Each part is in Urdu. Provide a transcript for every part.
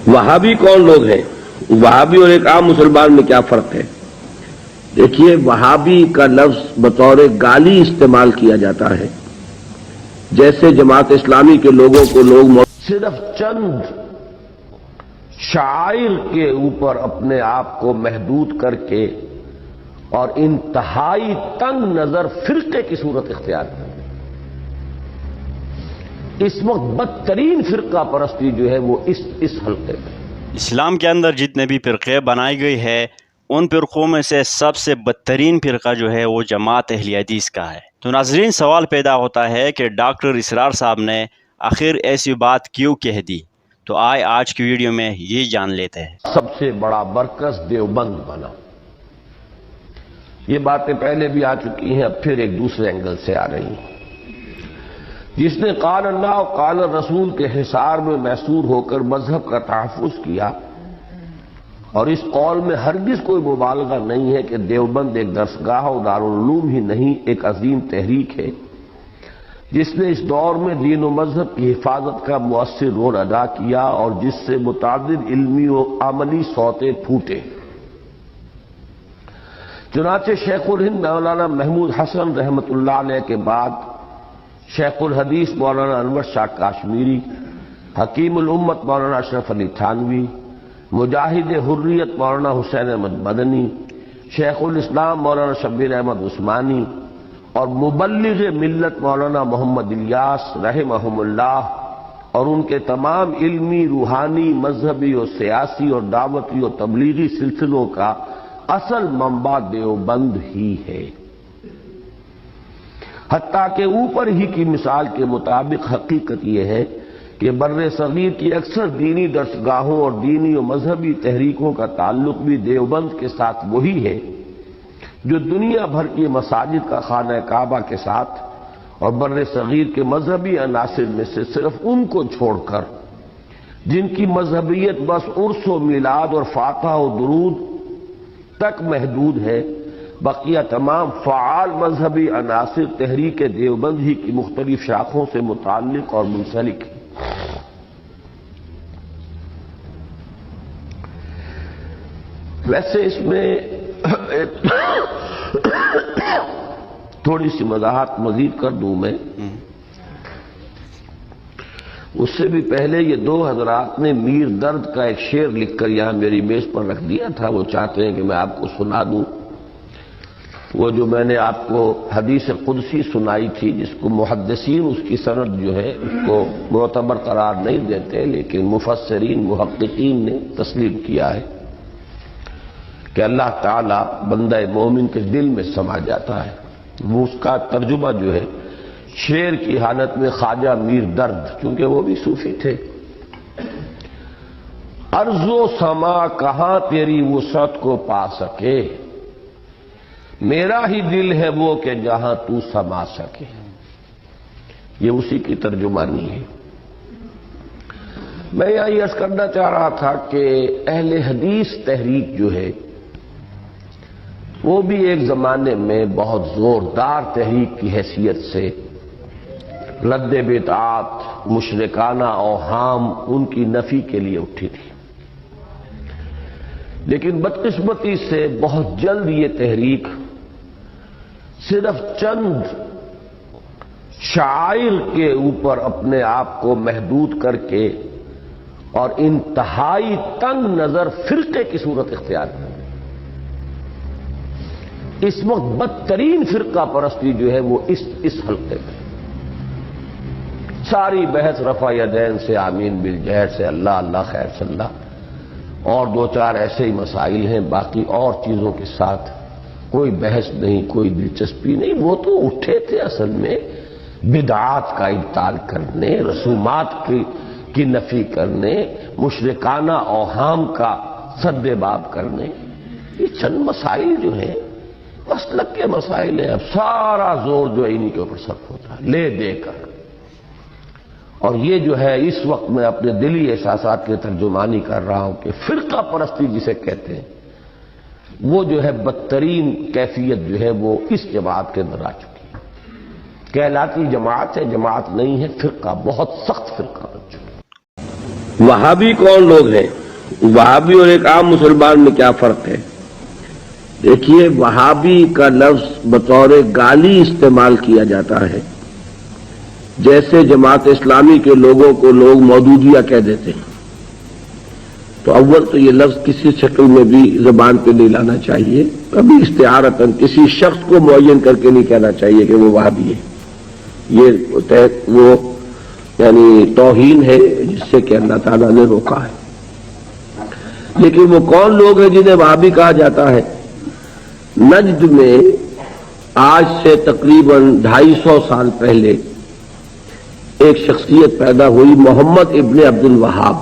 وہابی کون لوگ ہیں؟ وہابی اور ایک عام مسلمان میں کیا فرق ہے؟ دیکھیے، وہابی کا لفظ بطور گالی استعمال کیا جاتا ہے، جیسے جماعت اسلامی کے لوگوں کو لوگ صرف چند شعائر کے اوپر اپنے آپ کو محدود کر کے اور انتہائی تنگ نظر فرقے کی صورت اختیار کرتے ہیں۔ اس وقت بدترین فرقہ پرستی جو ہے وہ اس حلقے میں۔ اسلام کے اندر جتنے بھی فرقے بنائی گئی ہے، ان فرقوں میں سے سب سے بدترین فرقہ جو ہے وہ جماعت اہل حدیث کا ہے۔ تو ناظرین، سوال پیدا ہوتا ہے کہ ڈاکٹر اسرار صاحب نے آخر ایسی بات کیوں کہہ دی؟ تو آج کی ویڈیو میں یہ جان لیتے ہیں۔ سب سے بڑا مرکز دیوبند بنا۔ یہ باتیں پہلے بھی آ چکی ہیں، اب پھر ایک دوسرے اینگل سے آ رہی ہیں۔ جس نے قال اللہ و قال رسول کے حصار میں محصور ہو کر مذہب کا تحفظ کیا، اور اس قول میں ہرگز کوئی مبالغہ نہیں ہے کہ دیوبند ایک درسگاہ و دارالعلوم ہی نہیں، ایک عظیم تحریک ہے جس نے اس دور میں دین و مذہب کی حفاظت کا مؤثر رول ادا کیا، اور جس سے متعدد علمی و عملی سوتے پھوٹے۔ چنانچہ شیخ الہند مولانا محمود حسن رحمۃ اللہ علیہ کے بعد شیخ الحدیث مولانا انور شاہ کاشمیری، حکیم الامت مولانا اشرف علی تھانوی، مجاہد حریت مولانا حسین احمد مدنی، شیخ الاسلام مولانا شبیر احمد عثمانی اور مبلغ ملت مولانا محمد الیاس رحمہم اللہ، اور ان کے تمام علمی، روحانی، مذہبی اور سیاسی اور دعوتی اور تبلیغی سلسلوں کا اصل منبع دیوبند ہی ہے۔ حتیٰ کہ اوپر ہی کی مثال کے مطابق حقیقت یہ ہے کہ بر صغیر کی اکثر دینی درسگاہوں اور دینی و مذہبی تحریکوں کا تعلق بھی دیوبند کے ساتھ وہی ہے جو دنیا بھر کی مساجد کا خانہ کعبہ کے ساتھ، اور بر صغیر کے مذہبی عناصر میں سے صرف ان کو چھوڑ کر جن کی مذہبیت بس عرس و میلاد اور فاتحہ و درود تک محدود ہے، بقیہ تمام فعال مذہبی عناصر تحریک دیوبند ہی کی مختلف شاخوں سے متعلق اور منسلک ہیں۔ ویسے اس میں تھوڑی سی وضاحت مزید کر دوں میں، اس سے بھی پہلے یہ دو حضرات نے میر درد کا ایک شعر لکھ کر یہاں میری میز پر رکھ دیا تھا، وہ چاہتے ہیں کہ میں آپ کو سنا دوں۔ وہ جو میں نے آپ کو حدیث قدسی سنائی تھی، جس کو محدثین اس کی سند جو ہے اس کو معتبر قرار نہیں دیتے، لیکن مفسرین محققین نے تسلیم کیا ہے کہ اللہ تعالی بندہ مومن کے دل میں سما جاتا ہے۔ وہ اس کا ترجمہ جو ہے شعر کی حالت میں خواجہ میر درد، چونکہ وہ بھی صوفی تھے، ارض و سما کہاں تیری وسعت کو پا سکے، میرا ہی دل ہے وہ کہ جہاں تو سما سکے۔ یہ اسی کی ترجمانی ہے۔ میں یہاں یہ عرض کرنا چاہ رہا تھا کہ اہل حدیث تحریک جو ہے وہ بھی ایک زمانے میں بہت زوردار تحریک کی حیثیت سے رد بدعات، مشرکانہ اوہام ان کی نفی کے لیے اٹھی تھی، لیکن بدقسمتی سے بہت جلد یہ تحریک صرف چند شعائر کے اوپر اپنے آپ کو محدود کر کے اور انتہائی تنگ نظر فرقے کی صورت اختیار کی۔ اس وقت بدترین فرقہ پرستی جو ہے وہ اس حلقے میں۔ ساری بحث رفع یدین سے، آمین بالجہر سے، اللہ اللہ خیر صلی اللہ، اور دو چار ایسے ہی مسائل ہیں، باقی اور چیزوں کے ساتھ کوئی بحث نہیں، کوئی دلچسپی نہیں۔ وہ تو اٹھے تھے اصل میں بدعات کا ابطال کرنے، رسومات کی نفی کرنے، مشرکانہ اوہام کا سد باب کرنے۔ یہ چند مسائل جو ہیں مسلک کے مسائل ہیں، اب سارا زور جو ہے انہی کے اوپر صرف ہوتا ہے لے دے کر۔ اور یہ جو ہے اس وقت میں اپنے دلی احساسات کی ترجمانی کر رہا ہوں کہ فرقہ پرستی جسے کہتے ہیں وہ جو ہے بدترین کیفیت جو ہے وہ اس جماعت کے اندر آ چکی ہے۔ کہلاتی جماعت ہے، جماعت نہیں ہے، فرقہ، بہت سخت فرقہ بن چکا ہے۔ وہابی کون لوگ ہیں؟ وہابی اور ایک عام مسلمان میں کیا فرق ہے؟ دیکھیے، وہابی کا لفظ بطور گالی استعمال کیا جاتا ہے، جیسے جماعت اسلامی کے لوگوں کو لوگ مودودیہ کہہ دیتے ہیں۔ تو اول تو یہ لفظ کسی شکل میں بھی زبان پہ نہیں لانا چاہیے، کبھی استعارتاً کسی شخص کو معین کر کے نہیں کہنا چاہیے کہ وہ وہابی ہے۔ یہ وہ یعنی توہین ہے جس سے کہ اللہ تعالیٰ نے روکا ہے۔ لیکن وہ کون لوگ ہیں جنہیں وہابی کہا جاتا ہے؟ نجد میں آج سے تقریباً 250 سال پہلے ایک شخصیت پیدا ہوئی، محمد ابن عبد الوہاب۔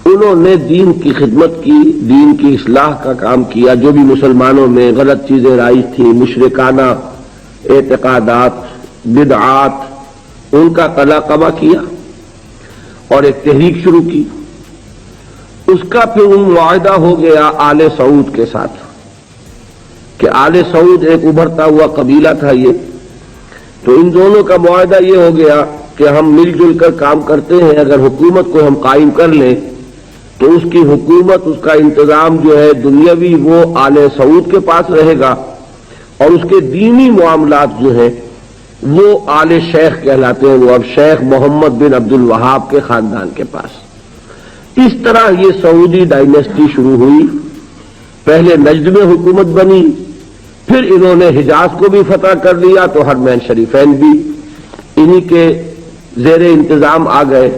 انہوں نے دین کی خدمت کی، دین کی اصلاح کا کام کیا، جو بھی مسلمانوں میں غلط چیزیں رائج تھیں، مشرکانہ اعتقادات، بدعات، ان کا قلاقبہ کیا اور ایک تحریک شروع کی۔ اس کا پھر معاہدہ ہو گیا آل سعود کے ساتھ کہ آل سعود ایک ابھرتا ہوا قبیلہ تھا یہ، تو ان دونوں کا معاہدہ یہ ہو گیا کہ ہم مل جل کر کام کرتے ہیں، اگر حکومت کو ہم قائم کر لیں تو اس کی حکومت، اس کا انتظام جو ہے دنیاوی وہ آل سعود کے پاس رہے گا، اور اس کے دینی معاملات جو ہیں وہ آل شیخ کہلاتے ہیں، وہ اب شیخ محمد بن عبد الوہاب کے خاندان کے پاس۔ اس طرح یہ سعودی ڈائنیسٹی شروع ہوئی۔ پہلے نجد میں حکومت بنی، پھر انہوں نے حجاز کو بھی فتح کر لیا تو حرمین شریفین بھی انہی کے زیر انتظام آ گئے۔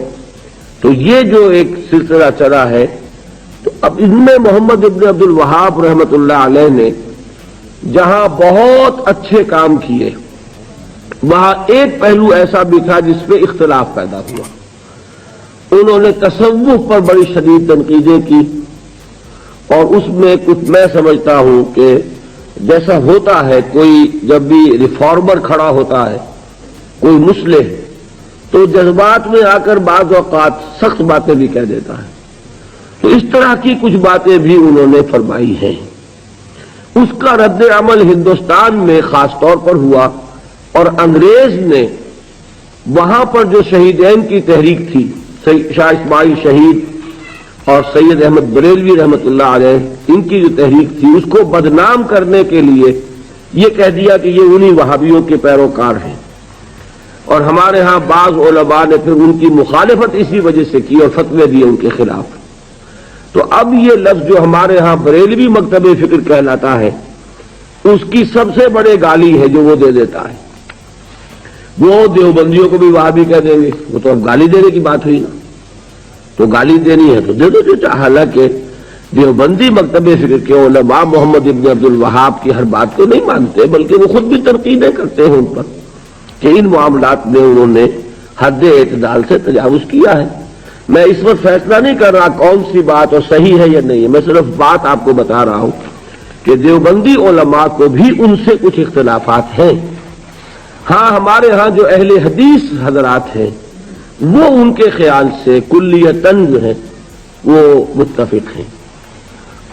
تو یہ جو ایک سلسلہ چلا ہے، تو اب ان میں محمد ابن عبد الوہاب رحمۃ اللہ علیہ نے جہاں بہت اچھے کام کیے، وہاں ایک پہلو ایسا بھی تھا جس پہ اختلاف پیدا ہوا۔ انہوں نے تصوف پر بڑی شدید تنقیدیں کی، اور اس میں کچھ میں سمجھتا ہوں کہ جیسا ہوتا ہے کوئی جب بھی ریفارمر کھڑا ہوتا ہے، کوئی مصلح، تو جذبات میں آ کر بعض اوقات سخت باتیں بھی کہہ دیتا ہے۔ تو اس طرح کی کچھ باتیں بھی انہوں نے فرمائی ہیں۔ اس کا رد عمل ہندوستان میں خاص طور پر ہوا، اور انگریز نے وہاں پر جو شہیدین کی تحریک تھی، شاہ اسماعیل شہید اور سید احمد بریلوی رحمۃ اللہ علیہ، ان کی جو تحریک تھی، اس کو بدنام کرنے کے لیے یہ کہہ دیا کہ یہ انہی وہابیوں کے پیروکار ہیں، اور ہمارے ہاں بعض علماء نے پھر ان کی مخالفت اسی وجہ سے کی اور فتوے دیے ان کے خلاف۔ تو اب یہ لفظ جو ہمارے ہاں بریلوی مکتب فکر کہلاتا ہے، اس کی سب سے بڑے گالی ہے جو وہ دے دیتا ہے۔ وہ دیوبندیوں کو بھی وہابی کہہ دیں گے، وہ تو اب گالی دینے کی بات ہوئی نا، تو گالی دینی ہے تو دے دو جو چاہے۔ حالانکہ دیوبندی مکتب فکر کے علماء محمد ابن عبد الوہاب کی ہر بات کو نہیں مانتے، بلکہ وہ خود بھی تنقیدیں کرتے ہیں ان پر کہ ان معاملات میں انہوں نے حد اعتدال سے تجاوز کیا ہے۔ میں اس وقت فیصلہ نہیں کر رہا کون سی بات اور صحیح ہے یا نہیں ہے، میں صرف بات آپ کو بتا رہا ہوں کہ دیوبندی علماء کو بھی ان سے کچھ اختلافات ہیں۔ ہاں ہمارے ہاں جو اہل حدیث حضرات ہیں وہ ان کے خیال سے کلیتاً جو ہے وہ متفق ہیں۔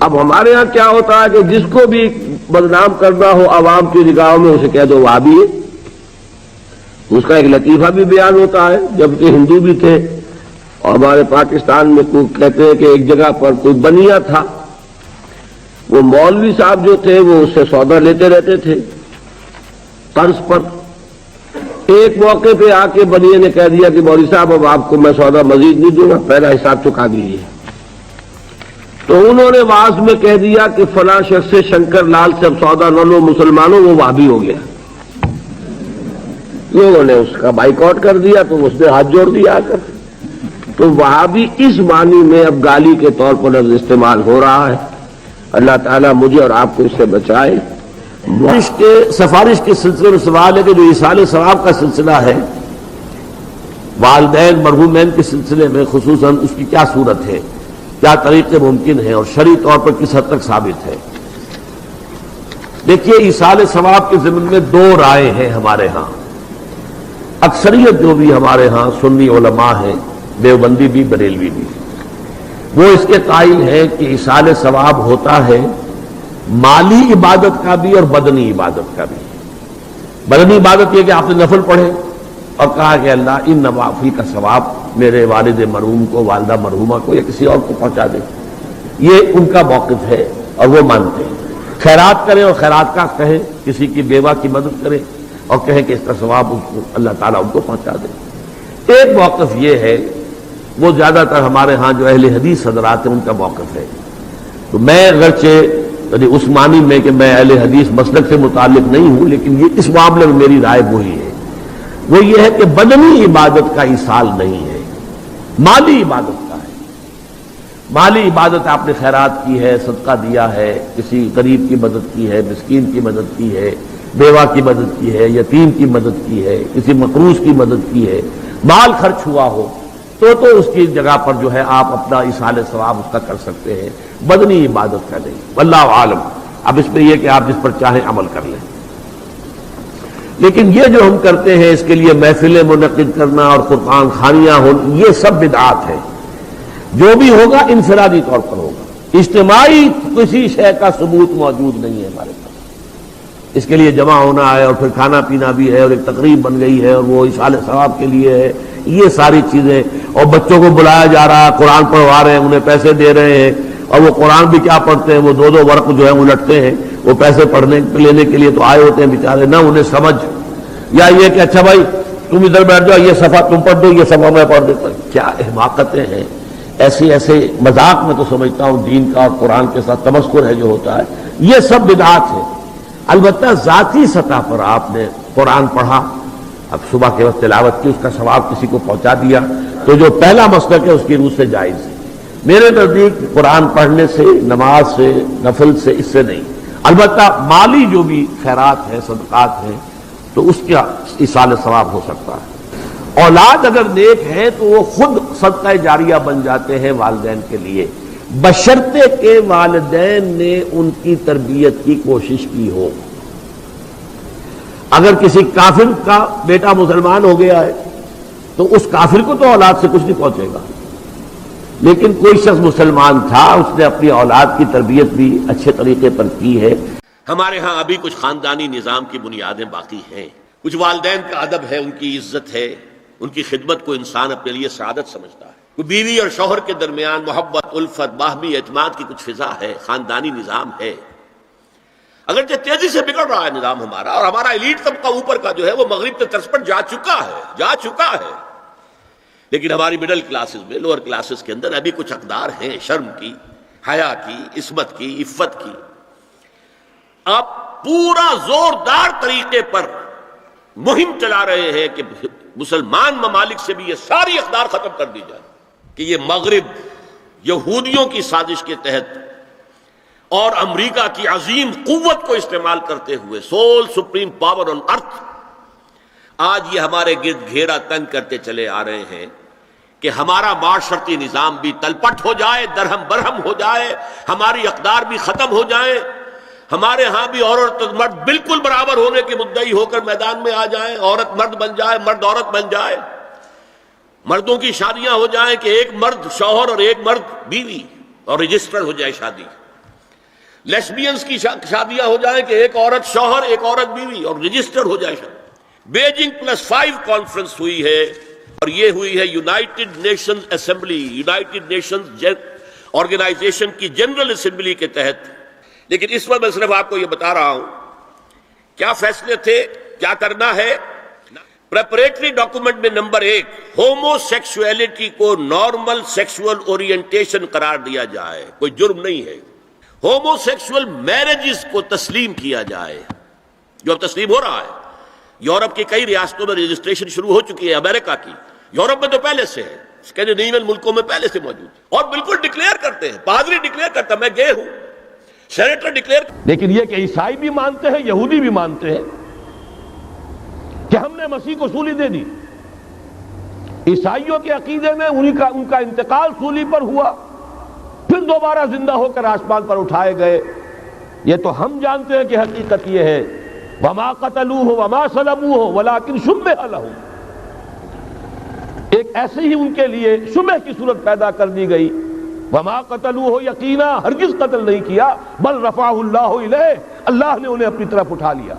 اب ہمارے ہاں کیا ہوتا ہے کہ جس کو بھی بدنام کرنا ہو عوام کی نگاہوں میں اسے کہہ دو وہابی ہے، اس کا ایک لطیفہ بھی بیان ہوتا ہے۔ جبکہ ہندو بھی تھے، اور ہمارے پاکستان میں کوئی کہتے ہیں کہ ایک جگہ پر کوئی بنیا تھا، وہ مولوی صاحب جو تھے وہ اس سے سودا لیتے رہتے تھے قرض پر۔ ایک موقع پہ آ کے بنیے نے کہہ دیا کہ مولوی صاحب اب آپ کو میں سودا مزید نہیں دوں گا، پہلا حساب چکا دیجیے۔ تو انہوں نے واز میں کہہ دیا کہ فلاں شخص سے شنکر لال سے اب سودا نہ لو مسلمانوں، وہ وہابی ہو گیا۔ لوگوں نے اس کا بائیکاٹ کر دیا تو اس نے ہاتھ جوڑ دیا آ کر۔ تو وہابی اس معنی میں اب گالی کے طور پر لفظ استعمال ہو رہا ہے۔ اللہ تعالیٰ مجھے اور آپ کو اس سے بچائے۔ سفارش کے سلسلے میں سوال ہے کہ جو ایصال ثواب کا سلسلہ ہے، والدین مرحومین کے سلسلے میں خصوصاً اس کی کیا صورت ہے، کیا طریقے ممکن ہیں اور شرعی طور پر کس حد تک ثابت ہے؟ دیکھیے، ایصال ثواب کے ضمن میں دو رائے ہیں ہمارے ہاں۔ اکثریت جو بھی ہمارے ہاں سنی علماء ہیں، دیوبندی بھی بریلوی بھی، وہ اس کے قائل ہیں کہ ایصال ثواب ہوتا ہے مالی عبادت کا بھی اور بدنی عبادت کا بھی۔ بدنی عبادت یہ کہ آپ نے نفل پڑھے، اور کہا کہ اللہ ان نوافل کا ثواب میرے والد مرحوم کو، والدہ مرحومہ کو یا کسی اور کو پہنچا دے۔ یہ ان کا موقف ہے اور وہ مانتے ہیں۔ خیرات کریں اور خیرات کا کہیں، کسی کی بیوہ کی مدد کریں اور کہیں کہ اس کا ثواب اس کو اللہ تعالیٰ ان کو پہنچا دے۔ ایک موقف یہ ہے، وہ زیادہ تر ہمارے ہاں جو اہل حدیث حضرات ہیں ان کا موقف ہے، تو میں اگرچہ اس معنی میں کہ میں اہل حدیث مسلک سے متعلق نہیں ہوں، لیکن یہ اس معاملے میں میری رائے وہی ہے، وہ یہ ہے کہ بدنی عبادت کا ایصال نہیں ہے، مالی عبادت کا ہے۔ مالی عبادت آپ نے خیرات کی ہے، صدقہ دیا ہے، کسی غریب کی مدد کی ہے، مسکین کی مدد کی ہے، بیوہ کی مدد کی ہے، یتیم کی مدد کی ہے، کسی مقروض کی مدد کی ہے، مال خرچ ہوا ہو تو اس کی جگہ پر جو ہے آپ اپنا ایصال ثواب اس کا کر سکتے ہیں، بدنی عبادت کا نہیں۔ واللہ عالم۔ اب اس میں یہ کہ آپ جس پر چاہیں عمل کر لیں، لیکن یہ جو ہم کرتے ہیں اس کے لیے محفلیں منعقد کرنا اور قرآن خوانیاں ہوں، یہ سب بدعات ہے۔ جو بھی ہوگا انفرادی طور پر ہوگا، اجتماعی کسی شے کا ثبوت موجود نہیں ہے ہمارے پاس۔ اس کے لیے جمع ہونا ہے اور پھر کھانا پینا بھی ہے اور ایک تقریب بن گئی ہے اور وہ ایصال ثواب کے لیے ہے، یہ ساری چیزیں، اور بچوں کو بلایا جا رہا ہے، قرآن پڑھوا رہے ہیں، انہیں پیسے دے رہے ہیں، اور وہ قرآن بھی کیا پڑھتے ہیں، وہ دو ورق جو ہے الٹتے ہیں، وہ پیسے پڑھنے لینے کے لیے تو آئے ہوتے ہیں بیچارے، نہ انہیں سمجھ، یا یہ کہ اچھا بھائی تم ادھر بیٹھ جاؤ، یہ صفحہ تم پڑھ دو، یہ صفحہ میں پڑھ دیتا ہوں۔ کیا حماقتیں ہیں ایسے مذاق میں تو سمجھتا ہوں دین کا اور قرآن کے ساتھ تمسخر ہے جو ہوتا ہے، یہ سب بدعات ہے۔ البتہ ذاتی سطح پر آپ نے قرآن پڑھا، اب صبح کے وقت تلاوت کی، اس کا ثواب کسی کو پہنچا دیا، تو جو پہلا مسلک ہے اس کی روح سے جائز ہے۔ میرے نزدیک قرآن پڑھنے سے، نماز سے، نفل سے، اس سے نہیں، البتہ مالی جو بھی خیرات ہیں، صدقات ہیں، تو اس کا ایصال ثواب ہو سکتا ہے۔ اولاد اگر نیک ہے تو وہ خود صدقہ جاریہ بن جاتے ہیں والدین کے لیے، بشرطے کہ والدین نے ان کی تربیت کی کوشش کی ہو۔ اگر کسی کافر کا بیٹا مسلمان ہو گیا ہے تو اس کافر کو تو اولاد سے کچھ نہیں پہنچے گا، لیکن کوئی شخص مسلمان تھا، اس نے اپنی اولاد کی تربیت بھی اچھے طریقے پر کی ہے۔ ہمارے ہاں ابھی کچھ خاندانی نظام کی بنیادیں باقی ہیں، کچھ والدین کا ادب ہے، ان کی عزت ہے، ان کی خدمت کو انسان اپنے لیے سعادت سمجھتا ہے، کوئی بیوی اور شوہر کے درمیان محبت، الفت، باہمی اعتماد کی کچھ فضا ہے، خاندانی نظام ہے۔ اگرچہ تیزی سے بگڑ رہا ہے نظام ہمارا، اور ہمارا ایلیٹ طبقہ اوپر کا جو ہے وہ مغرب کے طرز پر جا چکا ہے، لیکن ہماری مڈل کلاسز میں، لوور کلاسز کے اندر ابھی کچھ اقدار ہیں شرم کی، حیا کی، عصمت کی، عفت کی۔ آپ پورا زوردار طریقے پر مہم چلا رہے ہیں کہ مسلمان ممالک سے بھی یہ ساری اقدار ختم کر دی جائے، کہ یہ مغرب یہودیوں کی سازش کے تحت اور امریکہ کی عظیم قوت کو استعمال کرتے ہوئے، سول سپریم پاور آن ارتھ، آج یہ ہمارے گرد گھیرا تنگ کرتے چلے آ رہے ہیں کہ ہمارا معاشرتی نظام بھی تلپٹ ہو جائے، درہم برہم ہو جائے، ہماری اقدار بھی ختم ہو جائیں، ہمارے ہاں بھی عورت اور مرد بالکل برابر ہونے کے مدعی ہو کر میدان میں آ جائیں، عورت مرد بن جائے، مرد عورت بن جائے، مردوں کی شادیاں ہو جائیں کہ ایک مرد شوہر اور ایک مرد بیوی اور رجسٹر ہو جائے شادی، لیسبینز کی شادیاں ہو جائیں کہ ایک عورت شوہر، ایک عورت بیوی اور رجسٹر ہو جائے شادی۔ بیجنگ +5 کانفرنس ہوئی ہے، اور یہ ہوئی ہے United Nations Assembly, United Nations Organization کی جنرل اسمبلی کے تحت۔ لیکن اس وقت میں صرف آپ کو یہ بتا رہا ہوں کیا فیصلے تھے، کیا کرنا ہے۔ پریپریٹری ڈاکومنٹ میں نمبر 1، ہومو سیکسولیٹی کو نارمل سیکسول اورینٹیشن قرار دیا جائے، کوئی جرم نہیں ہے۔ ہومو سیکسول میرجز کو تسلیم کیا جائے، جو اب تسلیم ہو رہا ہے۔ یورپ کی کئی ریاستوں میں رجسٹریشن شروع ہو چکی ہے، امریکہ کی، یورپ میں تو پہلے سے ہے، اسکینڈینیوین ملکوں میں پہلے سے موجود ہے، اور بالکل ڈکلیئر کرتے ہیں، پادری ڈکلیئر کرتا ہے، میں گئے ہوں، سینیٹر ڈکلیئر۔ لیکن یہ کہ عیسائی بھی مانتے ہیں، یہودی بھی مانتے ہیں کہ ہم نے مسیح کو سولی دے دی۔ عیسائیوں کے عقیدے میں ان کا انتقال سولی پر ہوا، پھر دوبارہ زندہ ہو کر آسمان پر اٹھائے گئے۔ یہ تو ہم جانتے ہیں کہ حقیقت یہ ہے، وما قتلوہ وما صلبوہ ولکن شبہ لہم، ایک ایسے ہی ان کے لیے شبہ کی صورت پیدا کر دی گئی۔ وما قتلوہ، یقینا ہرگز قتل نہیں کیا، بل رفعہ اللہ الیہ، اللہ نے انہیں اپنی طرف اٹھا لیا۔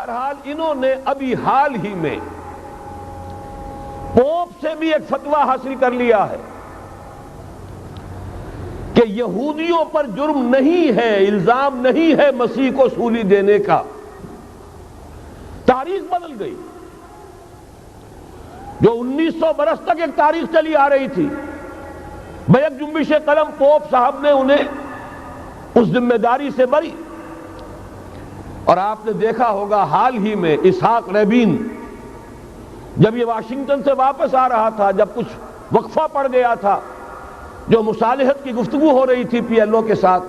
بہرحال انہوں نے ابھی حال ہی میں پوپ سے بھی ایک فتویٰ حاصل کر لیا ہے کہ یہودیوں پر جرم نہیں ہے، الزام نہیں ہے مسیح کو سولی دینے کا۔ تاریخ بدل گئی، جو 1900 برس تک ایک تاریخ چلی آ رہی تھی، بیک جنبش قلم پوپ صاحب نے انہیں اس ذمہ داری سے بری۔ اور آپ نے دیکھا ہوگا حال ہی میں اسحاق ریبین جب یہ واشنگٹن سے واپس آ رہا تھا، جب کچھ وقفہ پڑ گیا تھا، جو مصالحت کی گفتگو ہو رہی تھی پی ایل او کے ساتھ،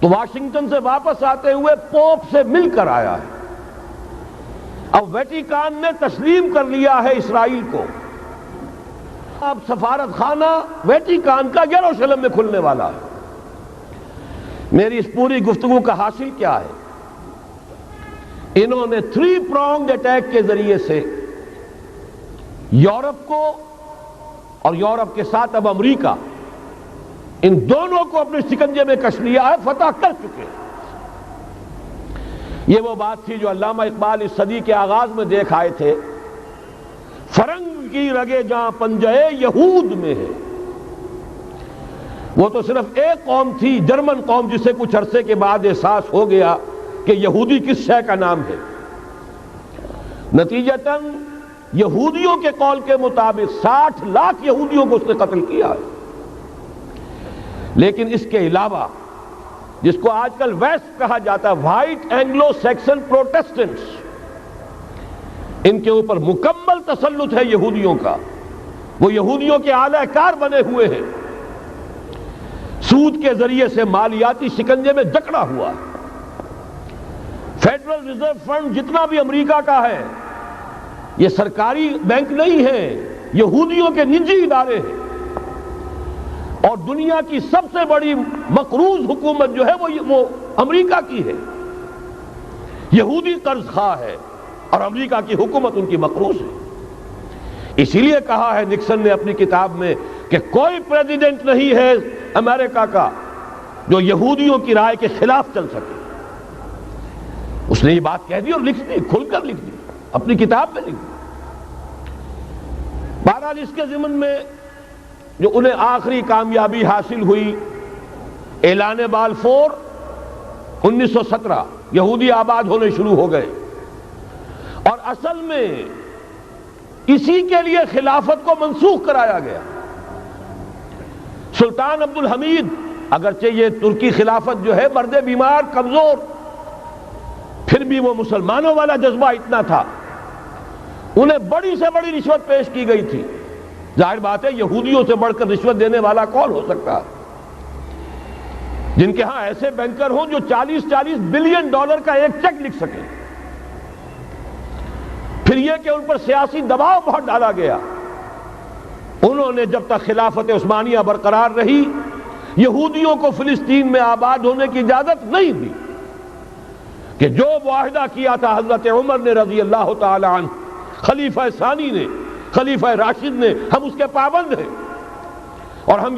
تو واشنگٹن سے واپس آتے ہوئے پوپ سے مل کر آیا ہے۔ اب ویٹیکان نے تسلیم کر لیا ہے اسرائیل کو، اب سفارت خانہ ویٹیکان کا یروشلم میں کھلنے والا ہے۔ میری اس پوری گفتگو کا حاصل کیا ہے؟ انہوں نے 3 pronged اٹیک کے ذریعے سے یورپ کو اور یورپ کے ساتھ اب امریکہ، ان دونوں کو اپنے شکنجے میں کش لیا ہے، فتح کر چکے ہیں۔ یہ وہ بات تھی جو علامہ اقبال اس صدی کے آغاز میں دیکھ آئے تھے، فرنگ کی رگے جہاں پنجے یہود میں ہے۔ وہ تو صرف ایک قوم تھی، جرمن قوم، جسے کچھ عرصے کے بعد احساس ہو گیا کہ یہودی کس شے کا نام ہے۔ نتیجتاً یہودیوں کے قول کے مطابق 60 لاکھ یہودیوں کو اس نے قتل کیا ہے۔ لیکن اس کے علاوہ، جس کو آج کل ویسٹ کہا جاتا ہے، وائٹ اینگلو سیکسن پروٹیسٹنٹس، ان کے اوپر مکمل تسلط ہے یہودیوں کا۔ وہ یہودیوں کے اعلی کار بنے ہوئے ہیں، سود کے ذریعے سے مالیاتی شکنجے میں جکڑا ہوا ہے۔ فیڈرل ریزرو فنڈ جتنا بھی امریکہ کا ہے، یہ سرکاری بینک نہیں ہے، یہودیوں کے نجی ادارے ہیں۔ اور دنیا کی سب سے بڑی مقروض حکومت جو ہے وہ امریکہ کی ہے، یہودی قرض خواہ ہے، اور امریکہ کی حکومت ان کی مقروض ہے۔ اسی لیے کہا ہے نکسن نے اپنی کتاب میں کہ کوئی پریزیڈنٹ نہیں ہے امریکہ کا جو یہودیوں کی رائے کے خلاف چل سکے۔ اس نے یہ بات کہہ دی اور لکھ دی، کھل کر لکھ دی، اپنی کتاب میں لکھ دی۔ بہرحال اس کے ضمن میں جو انہیں آخری کامیابی حاصل ہوئی، اعلان بالفور 1917، یہودی آباد ہونے شروع ہو گئے، اور اصل میں اسی کے لیے خلافت کو منسوخ کرایا گیا۔ سلطان عبد الحمید، اگرچہ یہ ترکی خلافت جو ہے مرد بیمار، کمزور، پھر بھی وہ مسلمانوں والا جذبہ اتنا تھا، انہیں بڑی سے بڑی رشوت پیش کی گئی تھی۔ ظاہر بات ہے یہودیوں سے بڑھ کر رشوت دینے والا کون ہو سکتا ہے، جن کے ہاں ایسے بینکر ہوں جو 40 بلین ڈالر کا ایک چیک لکھ سکیں۔ پھر یہ کہ ان پر سیاسی دباؤ بہت ڈالا گیا۔ انہوں نے جب تک خلافت عثمانیہ برقرار رہی، یہودیوں کو فلسطین میں آباد ہونے کی اجازت نہیں دی، کہ جو معاہدہ کیا تھا حضرت عمر نے رضی اللہ تعالی عنہ، خلیفہ ثانی نے، خلیفہ راشد نے، ہم اس کے پابند ہیں، اور ہم